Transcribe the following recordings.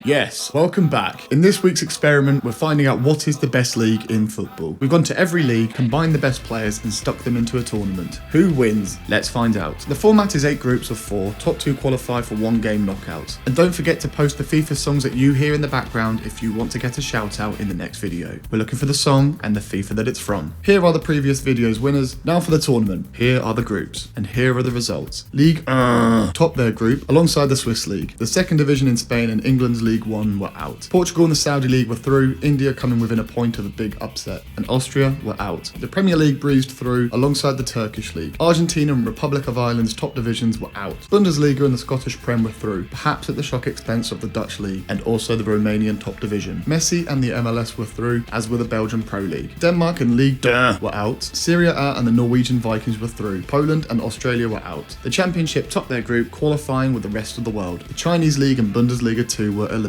Yes, welcome back. In this week's experiment, we're finding out what is the best league in football. We've gone to every league, combined the best players and stuck them into a tournament. Who wins? Let's find out. The format is 8 groups of 4, top 2 qualify for 1 game knockouts. And don't forget to post the FIFA songs that you hear in the background if you want to get a shout out in the next video. We're looking for the song and the FIFA that it's from. Here are the previous video's winners. Now for the tournament. Here are the groups. And here are the results. League top their group alongside the Swiss League. The second division in Spain and England's League 1 were out. Portugal and the Saudi League were through, India coming within a point of a big upset, and Austria were out. The Premier League breezed through alongside the Turkish League. Argentina and Republic of Ireland's top divisions were out. Bundesliga and the Scottish Prem were through, perhaps at the shock expense of the Dutch League and also the Romanian top division. Messi and the MLS were through, as were the Belgian Pro League. Denmark and Ligue 2 were out. Serie A and the Norwegian Vikings were through. Poland and Australia were out. The Championship topped their group, qualifying with the rest of the world. The Chinese League and Bundesliga 2 were eliminated.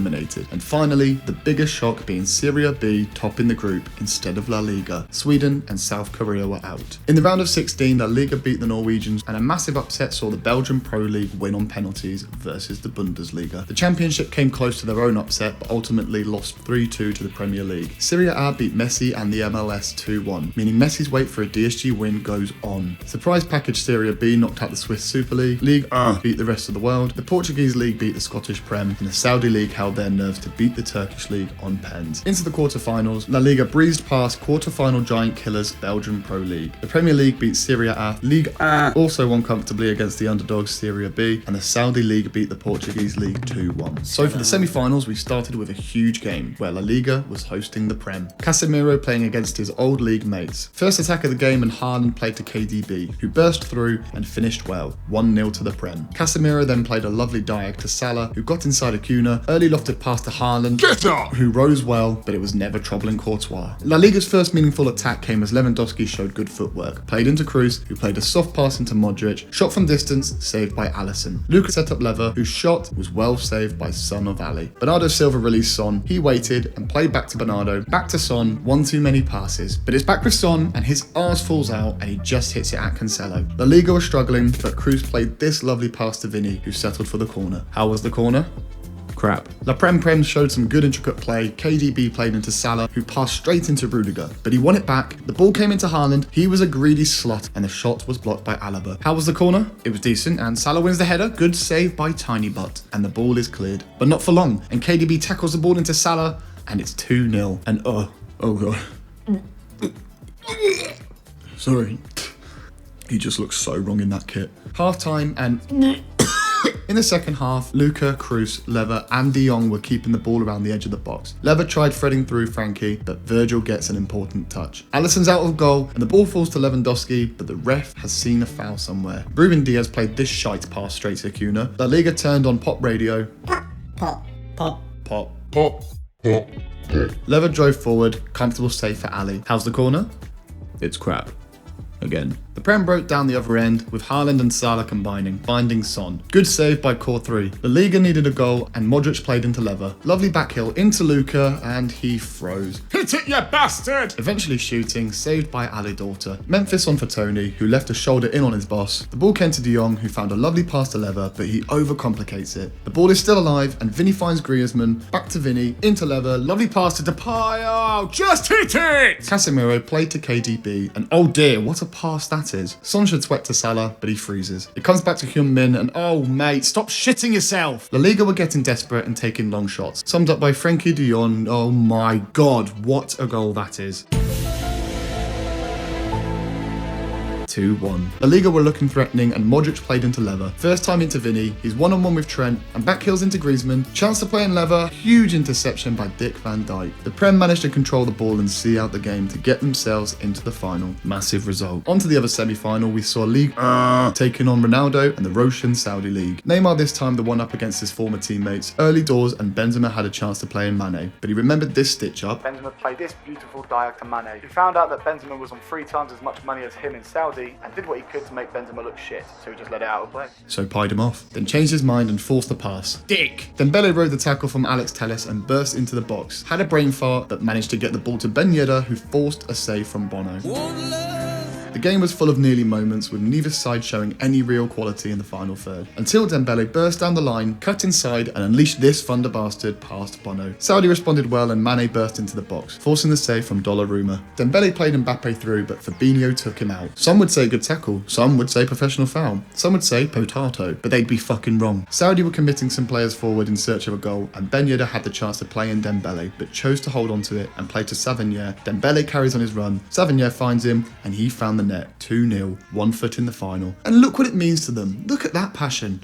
And finally, the biggest shock being Serie B topping the group instead of La Liga. Sweden and South Korea were out. In the round of 16, La Liga beat the Norwegians, and a massive upset saw the Belgian Pro League win on penalties versus the Bundesliga. The Championship came close to their own upset, but ultimately lost 3-2 to the Premier League. Serie A beat Messi and the MLS 2-1, meaning Messi's wait for a DSG win goes on. Surprise package Serie B knocked out the Swiss Super League. Ligue 1 beat the rest of the world. The Portuguese League beat the Scottish Prem, and the Saudi League held their nerves to beat the Turkish League on pens. Into the quarterfinals, La Liga breezed past quarterfinal giant killers Belgian Pro League. The Premier League beat Serie A. Ligue 1 also won comfortably against the underdogs Serie B, and the Saudi League beat the Portuguese League 2-1. So for the semi-finals, we started with a huge game where La Liga was hosting the Prem. Casemiro playing against his old league mates. First attack of the game, and Haaland played to KDB, who burst through and finished well, 1-0 to the Prem. Casemiro then played a lovely diag to Salah, who got inside a Acuna, early lofted pass to Haaland, who rose well, but it was never troubling Courtois. La Liga's first meaningful attack came as Lewandowski showed good footwork, played into Cruz, who played a soft pass into Modric, shot from distance, saved by Alisson. Luka set up Lever, whose shot was well saved by Son of Ali. Bernardo Silva released Son, he waited and played back to Bernardo, back to Son, one too many passes, but it's back with Son and his arse falls out and he just hits it at Cancelo. La Liga was struggling, but Cruz played this lovely pass to Vinny, who settled for the corner. How was the corner? Crap. La Prem showed some good intricate play. KDB played into Salah, who passed straight into Rudiger, but he won it back. The ball came into Haaland, he was a greedy slot, and the shot was blocked by Alaba. How was the corner? It was decent, and Salah wins the header. Good save by Tiny Butt, and the ball is cleared, but not for long, and KDB tackles the ball into Salah, and it's 2-0, and oh god. Sorry. He just looks so wrong in that kit. Half time, and in the second half, Luka, Cruz, Lever and De Jong were keeping the ball around the edge of the box. Lever tried threading through Frankie, but Virgil gets an important touch. Alisson's out of goal and the ball falls to Lewandowski, but the ref has seen a foul somewhere. Ruben Diaz played this shite pass straight to Acuna. La Liga turned on pop radio. Pop, pop, pop, pop, pop. Lever drove forward, comfortable save for Ali. How's the corner? It's crap. Again. The Prem broke down the other end, with Haaland and Salah combining, finding Son. Good save by Core 3. The Liga needed a goal, and Modric played into Lever. Lovely backhill into Luka, and he froze. Hit it, you bastard! Eventually shooting, saved by Ali Daughter. Memphis on for Tony, who left a shoulder in on his boss. The ball came to De Jong, who found a lovely pass to Lever, but he overcomplicates it. The ball is still alive, and Vinny finds Griezmann. Back to Vinny, into Lever, lovely pass to Depay. Oh, just hit it! Casemiro played to KDB, and oh dear, what a pass that is. Son should sweat to Salah, but he freezes. It comes back to Hyun Min, and oh mate, stop shitting yourself! La Liga were getting desperate and taking long shots. Summed up by Frenkie de Jong. Oh my god, what a goal that is. 2-1. La Liga were looking threatening and Modric played into Lever. First time into Vinny, he's one-on-one with Trent and back heels into Griezmann. Chance to play in Lever, huge interception by Dick Van Dijk. The Prem managed to control the ball and see out the game to get themselves into the final. Massive result. On to the other semi-final, we saw Ligue 1 taking on Ronaldo and the Roshan Saudi League. Neymar this time the one up against his former teammates. Early doors and Benzema had a chance to play in Mane, but he remembered this stitch up. Benzema played this beautiful diag to Mane. He found out that Benzema was on 3 times as much money as him in Saudi and did what he could to make Benzema look shit, so he just let it out of play. So pied him off, then changed his mind and forced the pass. Dick! Dembele rode the tackle from Alex Telles and burst into the box. Had a brain fart, but managed to get the ball to Ben Yedder, who forced a save from Bono. The game was full of nearly moments, with neither side showing any real quality in the final third, until Dembele burst down the line, cut inside and unleashed this thunder bastard past Bono. Saudi responded well and Mane burst into the box, forcing the save from Donnarumma. Dembele played Mbappe through, but Fabinho took him out. Some would say good tackle, some would say professional foul, some would say potato, but they'd be fucking wrong. Saudi were committing some players forward in search of a goal, and Ben Yedder had the chance to play in Dembele, but chose to hold on to it and play to Savigny. Dembele carries on his run, Savigny finds him, and he found the net. 2-0, 1 foot in the final. And look what it means to them. Look at that passion.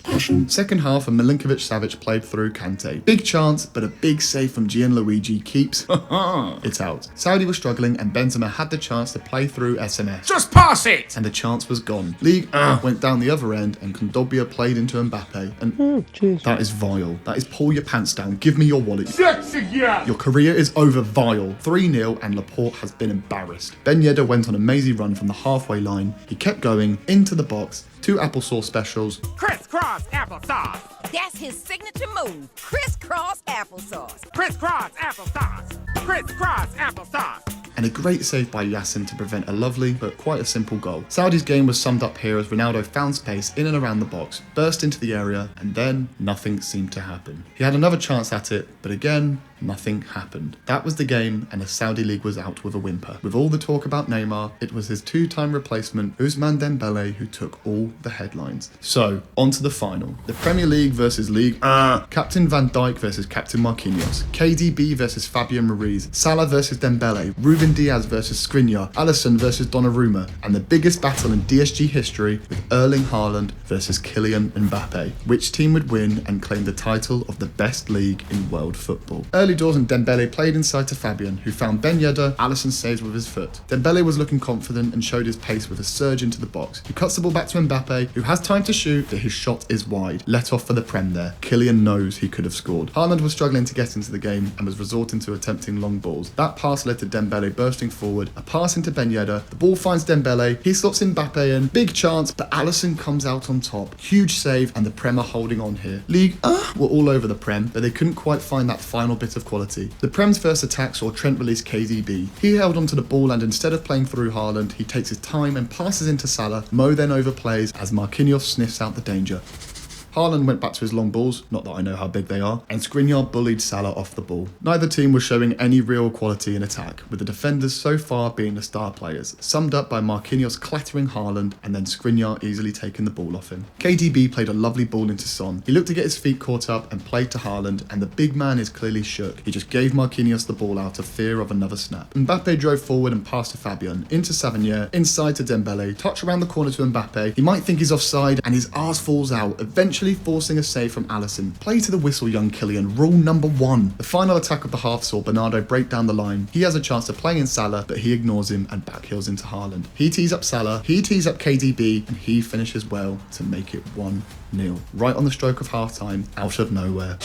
Second half, and Milinkovic-Savic played through Kante. Big chance, but a big save from Gianluigi keeps it out. Saudi was struggling, and Benzema had the chance to play through SMS. Just pass it! And the chance was gone. Liga went down the other end, and Kondogbia played into Mbappe. And that is vile. That is pull your pants down. Give me your wallet. Your career is over, vile. 3-0, and Laporte has been embarrassed. Ben Yedder went on a mazy run from the halfway line. He kept going into the box. 2 applesauce specials. Crisscross applesauce! That's his signature move. Crisscross applesauce. Crisscross applesauce! Crisscross applesauce! And a great save by Yassin to prevent a lovely but quite a simple goal. Saudi's game was summed up here as Ronaldo found space in and around the box, burst into the area, and then nothing seemed to happen. He had another chance at it, but again, nothing happened. That was the game, and the Saudi League was out with a whimper. With all the talk about Neymar, it was his 2-time replacement, Ousmane Dembele, who took all the headlines. So, on to the final. The Premier League versus League Captain Van Dijk versus Captain Marquinhos. KDB versus Fabian Ruiz. Salah versus Dembele. Ruben Diaz versus Skriniar. Alisson versus Donnarumma. And the biggest battle in DSG history with Erling Haaland versus Kylian Mbappe. Which team would win and claim the title of the best league in world football? Early doors, and Dembele played inside to Fabian, who found Ben Yedder. Alisson saves with his foot. Dembele was looking confident and showed his pace with a surge into the box. He cuts the ball back to Mbappe, who has time to shoot, but his shot is wide. Let off for the Prem there. Kylian knows he could have scored. Haaland was struggling to get into the game and was resorting to attempting long balls. That pass led to Dembele bursting forward, a pass into Ben Yedder. The ball finds Dembele, he slots Mbappe in. Big chance, but Alisson comes out on top. Huge save, and the Prem are holding on here. League were all over the Prem, but they couldn't quite find that final bit of quality. The Prem's first attack saw Trent release KDB. He held onto the ball, and instead of playing through Haaland, he takes his time and passes into Salah. Mo then overplays as Marquinhos sniffs out the danger. Haaland went back to his long balls, not that I know how big they are, and Skriniar bullied Salah off the ball. Neither team was showing any real quality in attack, with the defenders so far being the star players, summed up by Marquinhos clattering Haaland and then Skriniar easily taking the ball off him. KDB played a lovely ball into Son. He looked to get his feet caught up and played to Haaland, and the big man is clearly shook. He just gave Marquinhos the ball out of fear of another snap. Mbappe drove forward and passed to Fabian, into Savigny, inside to Dembele, touch around the corner to Mbappe. He might think he's offside, and his arse falls out, eventually forcing a save from Alisson. Play to the whistle, young Kylian. Rule number 1. The final attack of the half saw Bernardo break down the line. He has a chance to play in Salah, but he ignores him and backheels into Haaland. He tees up Salah, he tees up KDB, and he finishes well to make it 1-0. Right on the stroke of half-time, out of nowhere.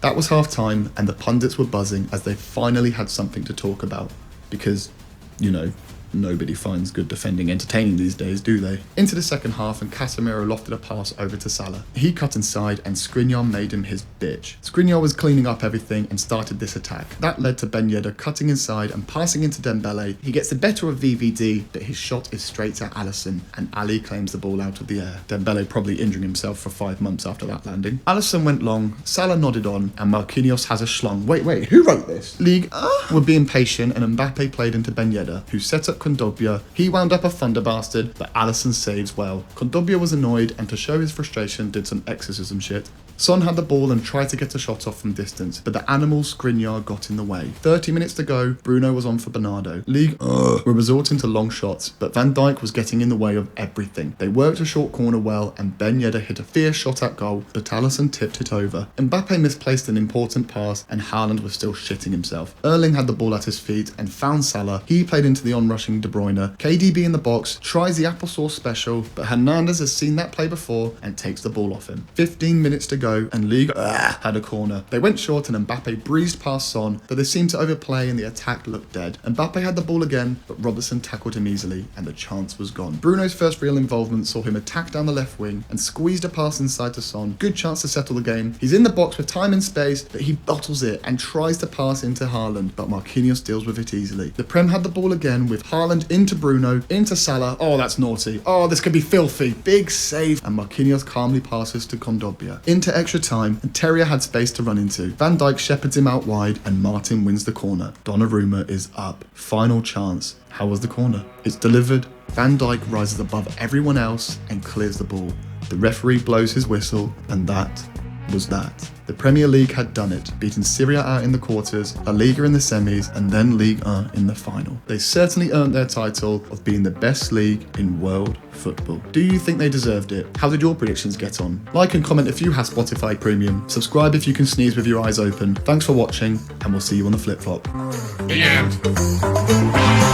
That was half-time, and the pundits were buzzing as they finally had something to talk about. Because, you know, nobody finds good defending entertaining these days, do they? Into the second half, and Casemiro lofted a pass over to Salah. He cut inside, and Skriniar made him his bitch. Skriniar was cleaning up everything and started this attack. That led to Ben Yedder cutting inside and passing into Dembele. He gets the better of VVD, but his shot is straight at Alisson, and Ali claims the ball out of the air. Dembele probably injuring himself for 5 months after that landing. Alisson went long, Salah nodded on, and Marquinhos has a schlong. Wait, who wrote this? League were being patient, and Mbappe played into Ben Yedder, who set up Kondogbia. He wound up a thunder bastard, but Alisson saves well. Kondogbia was annoyed, and to show his frustration did some exorcism shit. Son had the ball and tried to get a shot off from distance, but the animal Skriniar got in the way. 30 minutes to go, Bruno was on for Bernardo. League were resorting to long shots, but Van Dijk was getting in the way of everything. They worked a short corner well, and Ben Yedder hit a fierce shot at goal, but Alisson tipped it over. Mbappe misplaced an important pass, and Haaland was still shitting himself. Erling had the ball at his feet and found Salah. He played into the onrushing De Bruyne. KDB in the box, tries the applesauce special, but Hernandez has seen that play before and takes the ball off him. 15 minutes to go. go, and Liga had a corner. They went short and Mbappe breezed past Son, but they seemed to overplay and the attack looked dead. Mbappe had the ball again, but Robertson tackled him easily and the chance was gone. Bruno's first real involvement saw him attack down the left wing and squeezed a pass inside to Son. Good chance to settle the game. He's in the box with time and space, but he bottles it and tries to pass into Haaland, but Marquinhos deals with it easily. The Prem had the ball again with Haaland into Bruno, into Salah. Oh, that's naughty. Oh, this could be filthy. Big save, and Marquinhos calmly passes to Kondogbia. Into extra time, and Terrier had space to run into. Van Dijk shepherds him out wide, and Martin wins the corner. Donnarumma is up. Final chance. How was the corner? It's delivered. Van Dijk rises above everyone else and clears the ball. The referee blows his whistle, and that was that. The Premier League had done it, beating Serie A in the quarters, La Liga in the semis, and then Ligue 1 in the final. They certainly earned their title of being the best league in world football. Do you think they deserved it? How did your predictions get on? Like and comment if you have Spotify Premium. Subscribe if you can sneeze with your eyes open. Thanks for watching, and we'll see you on the flip-flop. The end.